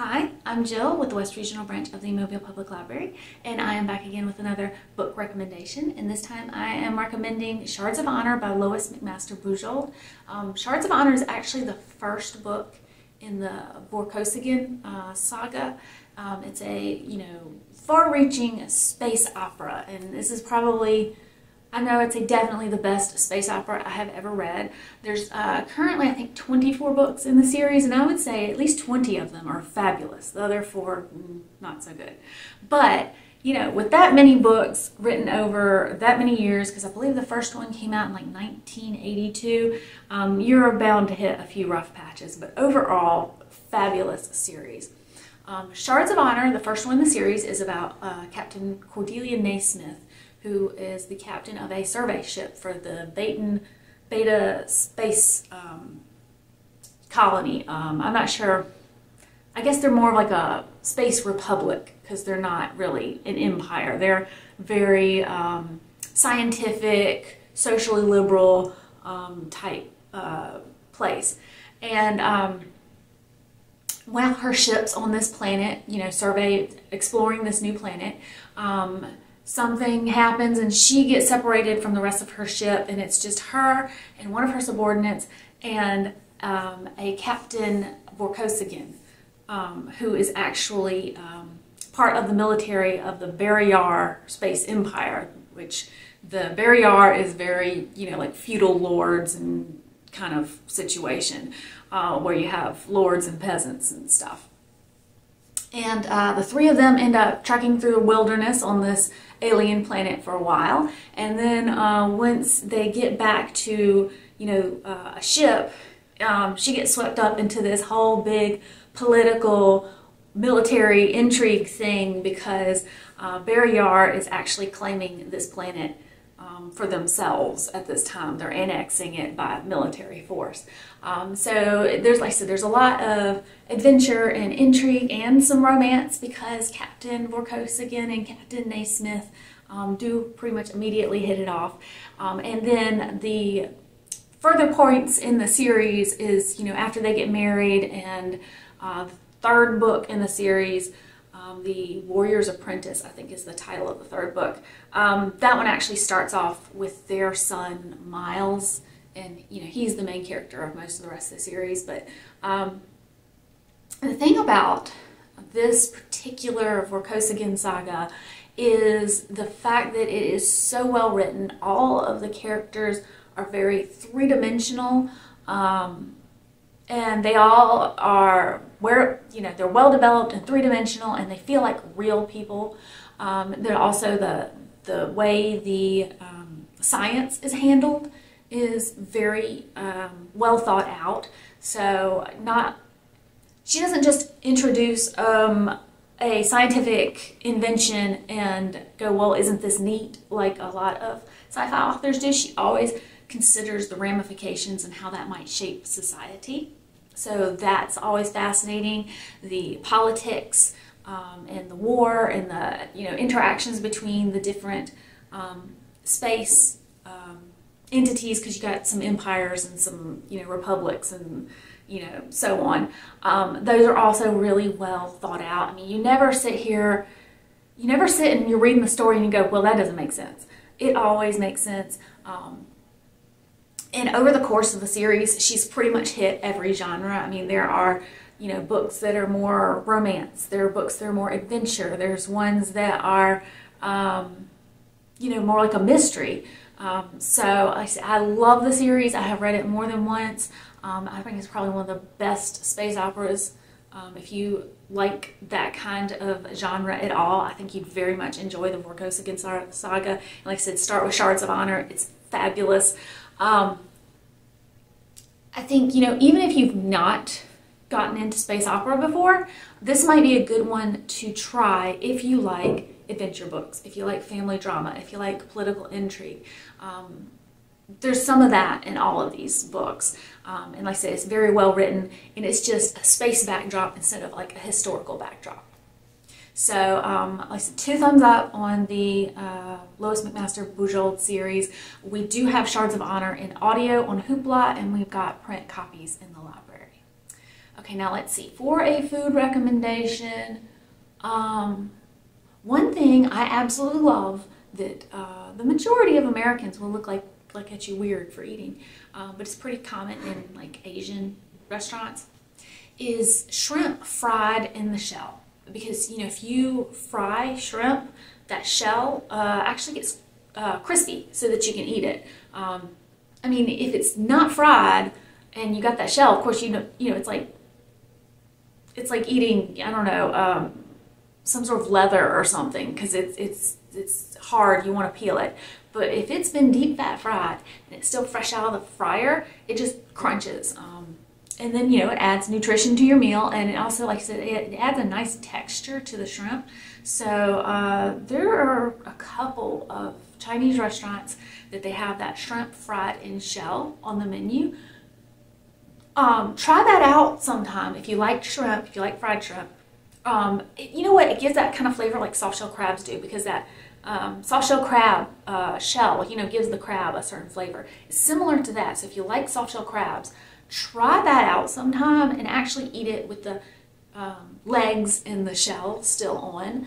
Hi, I'm Jill with the West Regional Branch of the Mobile Public Library, and I am back again with another book recommendation. And this time I am recommending Shards of Honor by Lois McMaster Bujold. Shards of Honor is actually the first book in the Vorkosigan saga. It's a, far-reaching space opera, and this is probably, I know it's definitely the best space opera I have ever read. There's currently, I think, 24 books in the series, and I would say at least 20 of them are fabulous. The other 4, not so good. But, with that many books written over that many years, because I believe the first one came out in like 1982, you're bound to hit a few rough patches. But overall, fabulous series. Shards of Honor, the first one in the series, is about Captain Cordelia Naismith, who is the captain of a survey ship for the Beta space colony. I'm not sure. I guess they're more like a space republic because they're not really an empire. They're very scientific, socially liberal type place. And while her ship's on this planet, exploring this new planet, something happens and she gets separated from the rest of her ship, and it's just her and one of her subordinates and a Captain Vorkosigan, who is actually part of the military of the Barrayar space empire, which the Barrayar is very, like feudal lords and kind of situation, where you have lords and peasants and stuff. And the three of them end up trekking through the wilderness on this alien planet for a while. And then once they get back to, a ship, she gets swept up into this whole big political military intrigue thing because Barrayar is actually claiming this planet for themselves at this time. They're annexing it by military force. So there's, like I said, there's a lot of adventure and intrigue and some romance because Captain Vorkosigan and Captain Naismith do pretty much immediately hit it off. And then the further points in the series is, after they get married, and the third book in the series, the Warriors Apprentice, I think is the title of the third book. That one actually starts off with their son, Miles, and he's the main character of most of the rest of the series. But the thing about this particular Vorkosigan saga is the fact that it is so well written. All of the characters are very three-dimensional, and they all are they're well developed and three-dimensional, and they feel like real people. They're also the way the science is handled is very well thought out. So she doesn't just introduce a scientific invention and go, well, isn't this neat, like a lot of sci-fi authors do. She always considers the ramifications and how that might shape society. So that's always fascinating. The politics and the war and the interactions between the different space entities, because you got some empires and some republics and so on. Those are also really well thought out. I mean, you never sit and you're reading the story and you go, well, that doesn't make sense. It always makes sense. And over the course of the series, she's pretty much hit every genre. I mean, there are, books that are more romance. There are books that are more adventure. There's ones that are, more like a mystery. So I love the series. I have read it more than once. I think it's probably one of the best space operas. If you like that kind of genre at all, I think you'd very much enjoy the Vorkosigan saga. And like I said, start with Shards of Honor. It's fabulous. I think, even if you've not gotten into space opera before, this might be a good one to try if you like adventure books, if you like family drama, if you like political intrigue. There's some of that in all of these books. And like I said, it's very well written, and it's just a space backdrop instead of like a historical backdrop. So, like I said, 2 thumbs up on the Lois McMaster Bujold series. We do have Shards of Honor in audio on Hoopla, and we've got print copies in the library. Okay. Okay, now let's see. For a food recommendation, one thing I absolutely love that the majority of Americans will look like at you weird for eating, but it's pretty common in like Asian restaurants, is shrimp fried in the shell. Because, you know, if you fry shrimp, that shell actually gets crispy so that you can eat it. I mean, if it's not fried and you got that shell, of course, you know, it's like eating, I don't know, some sort of leather or something, because it's hard. You want to peel it. But if it's been deep fat fried and it's still fresh out of the fryer, it just crunches. And then, you know, it adds nutrition to your meal, and it also, like I said, it adds a nice texture to the shrimp. So there are a couple of Chinese restaurants that they have that shrimp fried in shell on the menu. Try that out sometime if you like shrimp, if you like fried shrimp. You know what? It gives that kind of flavor like soft shell crabs do, because that soft shell crab shell, you know, gives the crab a certain flavor. It's similar to that. So if you like soft shell crabs, try that out sometime and actually eat it with the legs and the shell still on,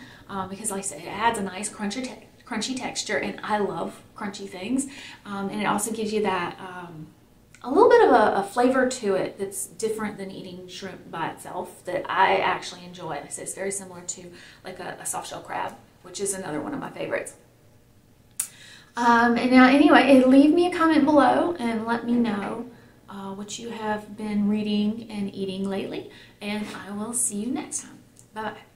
because like I said, it adds a nice crunchy texture, and I love crunchy things. And it also gives you that a little bit of a flavor to it that's different than eating shrimp by itself, that I actually enjoy. Like I said, it's very similar to like a soft shell crab, which is another one of my favorites. And now anyway, leave me a comment below and let me know what you have been reading and eating lately, and I will see you next time. Bye-bye.